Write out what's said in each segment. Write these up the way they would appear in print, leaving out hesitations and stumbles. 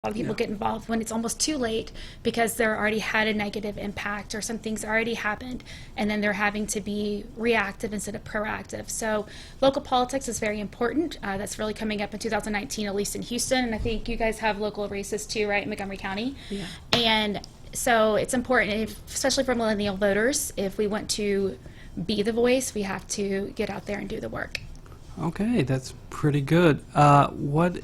A lot of people get involved when it's almost too late because they're already had a negative impact or some things already happened, and then they're having to be reactive instead of proactive. So local politics is very important. That's really coming up in 2019, at least in Houston, and I think you guys have local races too, right, in Montgomery County? Yeah. And so it's important, especially for millennial voters, if we want to be the voice, we have to get out there and do the work. Okay, that's pretty good. What,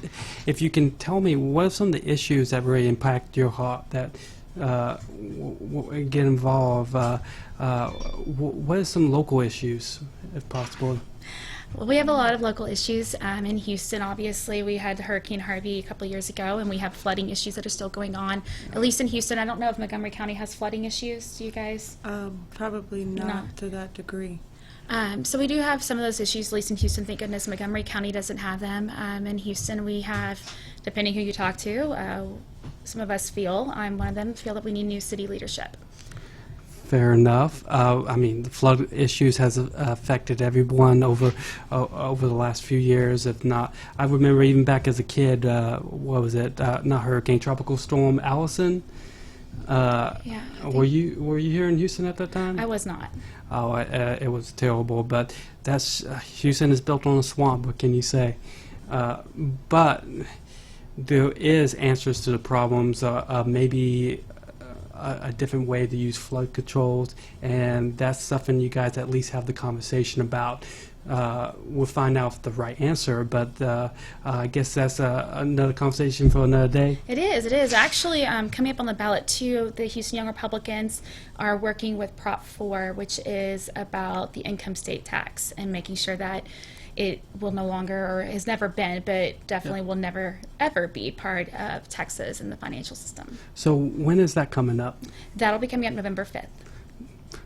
if you can tell me, what are some of the issues that really impact your heart that get involved? What are some local issues, if possible? Well, we have a lot of local issues in Houston. Obviously, we had Hurricane Harvey a couple of years ago, and we have flooding issues that are still going on, at least in Houston. I don't know if Montgomery County has flooding issues. Do you guys? Probably not to that degree. So we do have some of those issues, at least in Houston. Thank goodness Montgomery County doesn't have them. In Houston, we have, depending who you talk to, some of us feel, I'm one of them, feel that we need new city leadership. Fair enough. I mean, the flood issues has affected everyone over the last few years. If not, I remember even back as a kid. What was it? Not hurricane, tropical storm Allison. Yeah. Were you here in Houston at that time? I was not. Oh, it was terrible. But that's Houston is built on a swamp. What can you say? But there is answers to the problems. Maybe a different way to use flood controls, and that's something you guys at least have the conversation about. We'll find out the right answer, but I guess that's another conversation for another day. It is. Actually, coming up on the ballot, too, the Houston Young Republicans are working with Prop 4, which is about the income state tax and making sure that it will no longer, or has never been, but definitely will never, ever be part of Texas and the financial system. So when is that coming up? That'll be coming up November 5th.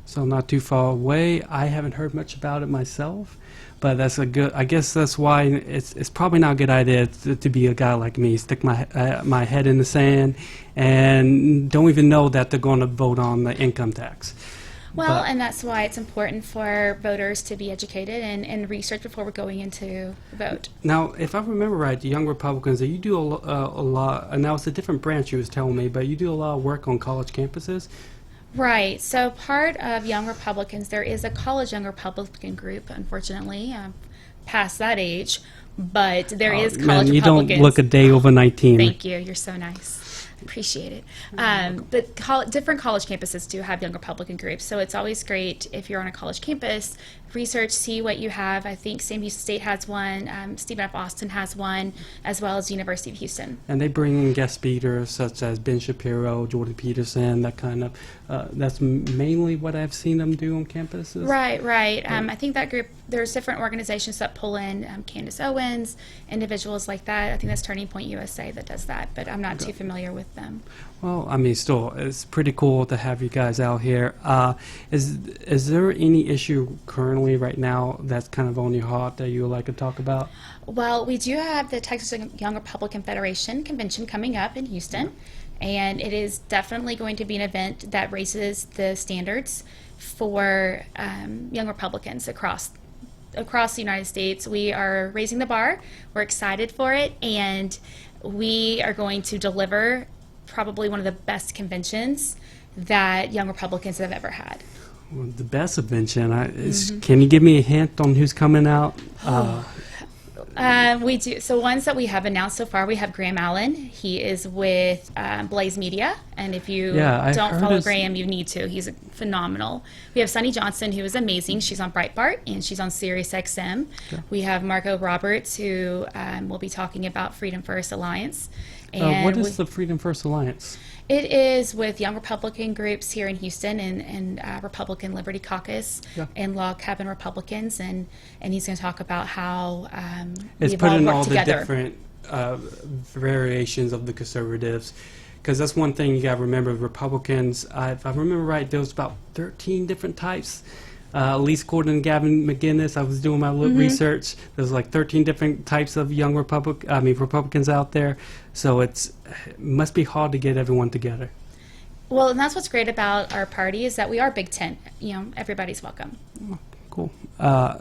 So not too far away. I haven't heard much about it myself, but that's a good. I guess that's why it's probably not a good idea to be a guy like me, stick my head in the sand, and don't even know that they're going to vote on the income tax. Well, and that's why it's important for voters to be educated and research before we're going into the vote. Now, if I remember right, the Young Republicans, you do a lot, and now it's a different branch you was telling me, but you do a lot of work on college campuses. Right. So part of Young Republicans, there is a college Young Republican group, unfortunately, past that age, but there is college you Republicans. You don't look a day over 19. Thank you. You're so nice. Appreciate it. But different college campuses do have Young Republican groups, so it's always great if you're on a college campus, research, see what you have. I think Sam Houston State has one, Stephen F. Austin has one, as well as University of Houston. And they bring in guest speakers such as Ben Shapiro, Jordan Peterson, that kind of, that's mainly what I've seen them do on campuses. Right. I think that group, there's different organizations that pull in Candace Owens, individuals like that. I think that's Turning Point USA that does that, but I'm not too familiar with them. Well, I mean, still, it's pretty cool to have you guys out here. Is there any issue currently right now that's kind of on your heart that you would like to talk about? Well, we do have the Texas Young Republican Federation convention coming up in Houston, and it is definitely going to be an event that raises the standards for young Republicans across the United States. We are raising the bar. We're excited for it, and we are going to deliver probably one of the best conventions that young Republicans have ever had. Well, the best convention. Can you give me a hint on who's coming out? We do. So ones that we have announced so far, we have Graham Allen. He is with Blaze Media, and if you don't follow Graham, you need to. He's phenomenal. We have Sunny Johnson, who is amazing. She's on Breitbart, and she's on Sirius XM. Okay. We have Margot Roberts, who will be talking about Freedom First Alliance. And what is the Freedom First Alliance? It is with young Republican groups here in Houston and Republican Liberty Caucus and Log Cabin Republicans, and he's going to talk about how it's we've all putting worked all together. The different variations of the conservatives, because that's one thing you got to remember. Republicans, if I remember right, there was about 13 different types. At least according to Gavin McInnes, I was doing my little research. There's like 13 different types of young Republicans out there. So it must be hard to get everyone together. Well, and that's what's great about our party is that we are Big Tent. Everybody's welcome. Oh, cool.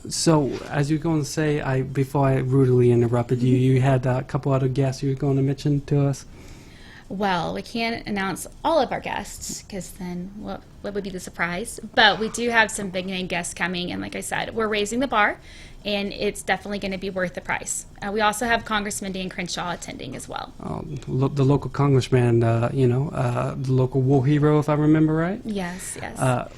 So as you're going to say, before I rudely interrupted you, you had a couple other guests you were going to mention to us. Well, we can't announce all of our guests because then what would be the surprise? But we do have some big name guests coming, and like I said, we're raising the bar, and it's definitely going to be worth the price. We also have Congressman Dan Crenshaw attending as well. The local congressman, the local war hero, if I remember right. Yes, yes. How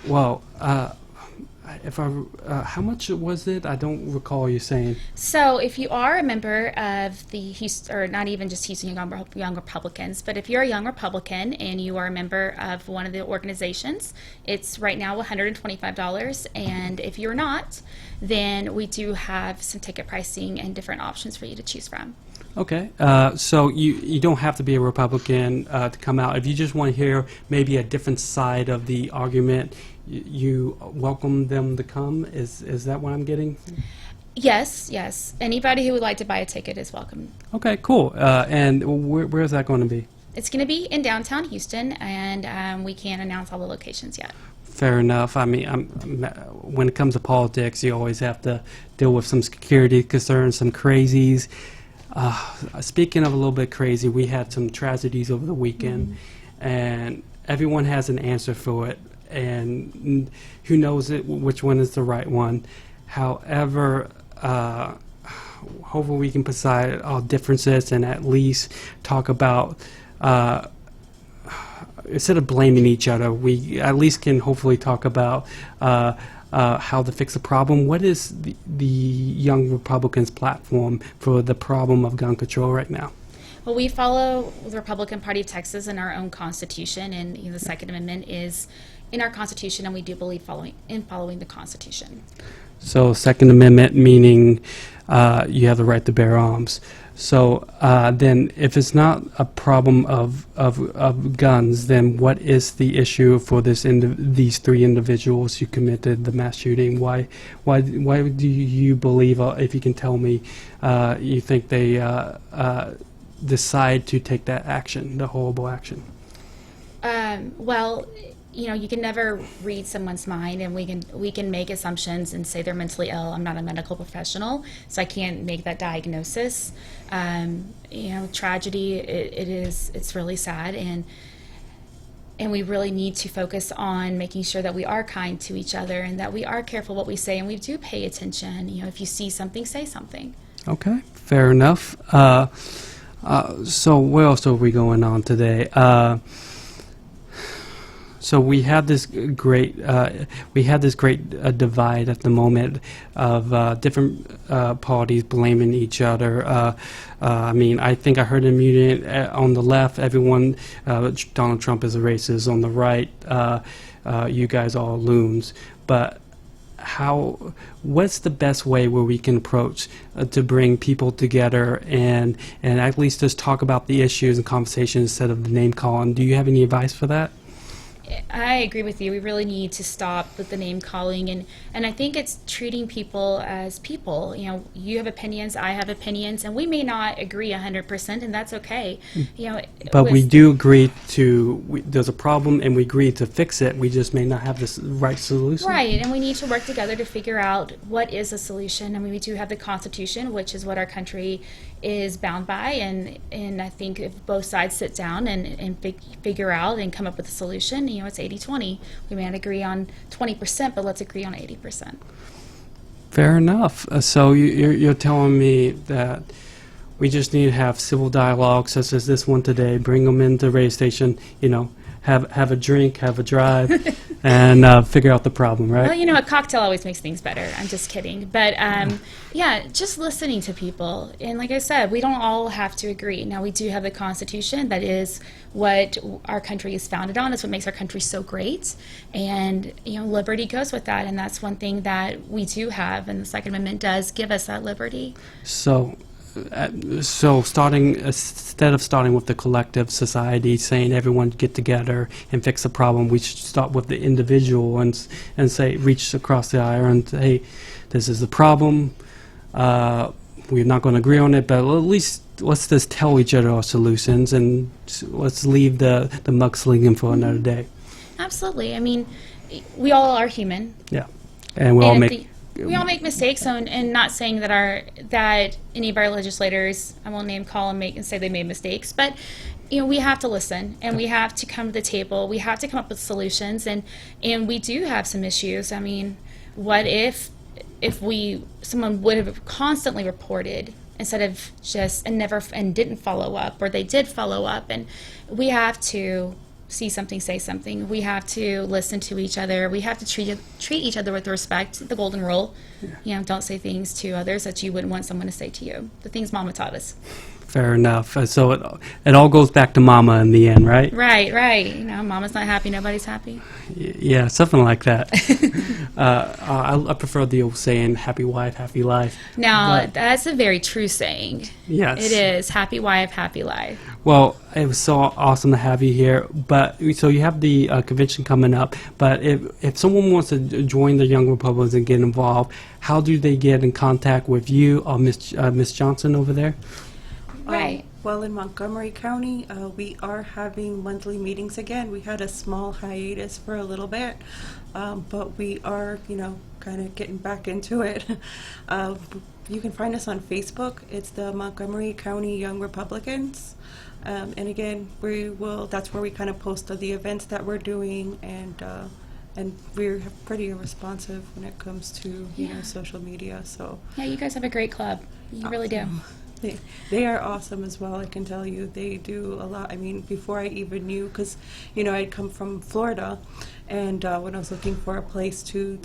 much was it? I don't recall you saying. So if you are a member of the Houston, or not even just Houston Young Republicans, but if you're a Young Republican and you are a member of one of the organizations, it's right now $125. And if you're not, then we do have some ticket pricing and different options for you to choose from. Okay, so you don't have to be a Republican to come out. If you just want to hear maybe a different side of the argument, you welcome them to come. Is that what I'm getting? Yes, yes. Anybody who would like to buy a ticket is welcome. Okay, cool. And where is that going to be? It's going to be in downtown Houston, and we can't announce all the locations yet. Fair enough. I mean, when it comes to politics, you always have to deal with some security concerns, some crazies. Speaking of a little bit crazy, we had some tragedies over the weekend, and everyone has an answer for it, and who knows which one is the right one. However, hopefully we can put aside all differences and at least talk about, instead of blaming each other, we at least can hopefully talk about how to fix the problem. What is the Young Republicans' platform for the problem of gun control right now? Well, we follow the Republican Party of Texas and our own Constitution, and the Second Amendment is in our Constitution, and we do believe in following the Constitution. So, Second Amendment meaning you have the right to bear arms. So then, if it's not a problem of guns, then what is the issue for these three individuals who committed the mass shooting? Why do you believe, if you can tell me, you think they decide to take that action, the horrible action? Well, you can never read someone's mind, and we can make assumptions and say they're mentally ill. I'm not a medical professional, so I can't make that diagnosis. Tragedy, it's really sad, and we really need to focus on making sure that we are kind to each other and that we are careful what we say, and we do pay attention. If you see something, say something. Okay, fair enough. So where else are we going on today? So we have this great divide at the moment of different parties blaming each other. I mean, I think I heard a meeting on the left, everyone, Donald Trump is a racist. On the right, you guys are all loons. But what's the best way where we can approach to bring people together and at least just talk about the issues and conversations instead of the name calling? Do you have any advice for that? I agree with you. We really need to stop with the name calling, and I think it's treating people as people. You have opinions, I have opinions, and we may not agree 100%, and that's okay. But we do agree there's a problem, and we agree to fix it. We just may not have the right solution. Right, and we need to work together to figure out what is a solution. I mean, we do have the Constitution, which is what our country is bound by, and I think if both sides sit down and figure out and come up with a solution, it's 80-20. We may not agree on 20%, but let's agree on 80%. Fair enough. So you're telling me that we just need to have civil dialogue such as this one today, bring them into the radio station, have a drink, have a drive, and figure out the problem, right? Well, a cocktail always makes things better. I'm just kidding. But, just listening to people. And like I said, we don't all have to agree. Now, we do have the Constitution. That is what our country is founded on. It's what makes our country so great. And, liberty goes with that. And that's one thing that we do have. And the Second Amendment does give us that liberty. So instead of starting with the collective society, saying everyone get together and fix the problem, we should start with the individual and say, reach across the aisle and say, hey, this is the problem. We're not going to agree on it, but at least let's just tell each other our solutions, and let's leave the mudslinging for another day. Absolutely. I mean, we all are human. Yeah, and we all make mistakes, and not saying that any of our legislators, I won't name call and say they made mistakes, but we have to listen, and we have to come to the table. We have to come up with solutions, and we do have some issues. I mean, what if someone would have constantly reported instead of just and didn't follow up, or they did follow up, and we have to see something, say something. We have to listen to each other. We have to treat each other with respect. The golden rule, don't say things to others that you wouldn't want someone to say to you. The things Mama taught us. Fair enough. So it all goes back to Mama in the end, right? Right. Mama's not happy, nobody's happy. Yeah, something like that. I prefer the old saying, happy wife, happy life. Now, But- that's a very true saying. Yes. It is. Happy wife, happy life. Well, it was so awesome to have you here. But so you have the convention coming up. But if someone wants to join the Young Republicans and get involved, how do they get in contact with you or Miss Johnson over there? Right. Well, in Montgomery County, we are having monthly meetings again. We had a small hiatus for a little bit, but we are, kind of getting back into it. You can find us on Facebook. It's the Montgomery County Young Republicans. And again, that's where we kind of post the events that we're doing, and we're pretty responsive when it comes to social media. So Yeah, you guys have a great club. You really do. they are awesome as well. I can tell you, they do a lot. I mean, before I even knew, because I'd come from Florida, and when I was looking for a place to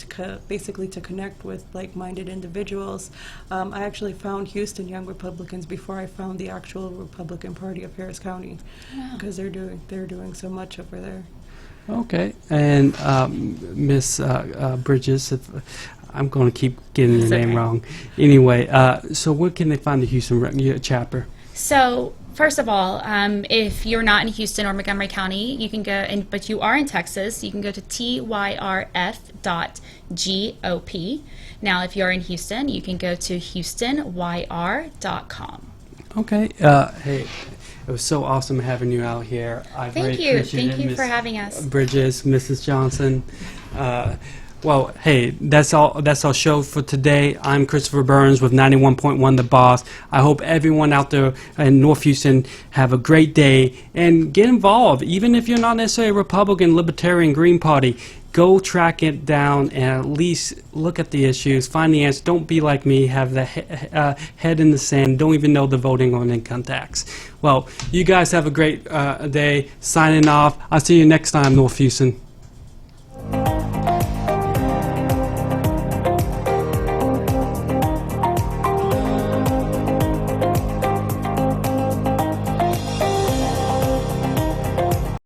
basically to connect with like-minded individuals, I actually found Houston Young Republicans before I found the actual Republican Party of Harris County, because they're doing so much over there. Okay. And Miss Bridges, I'm going to keep getting your name wrong. Anyway, so where can they find the Houston chapter? So, first of all, if you're not in Houston or Montgomery County, you can go, but you are in Texas, you can go to tyrf.gop. Now, if you're in Houston, you can go to houstonYR.com. Okay. Hey, it was so awesome having you out here. I very Thank you. appreciate Thank it, you Miss for having us. Bridges, Mrs. Johnson. Well, hey, that's all. That's our show for today. I'm Christopher Burns with 91.1 The Boss. I hope everyone out there in North Houston have a great day and get involved. Even if you're not necessarily a Republican, Libertarian, Green Party, go track it down and at least look at the issues, find the answer. Don't be like me, have the head in the sand, don't even know the voting on income tax. Well, you guys have a great day. Signing off. I'll see you next time, North Houston.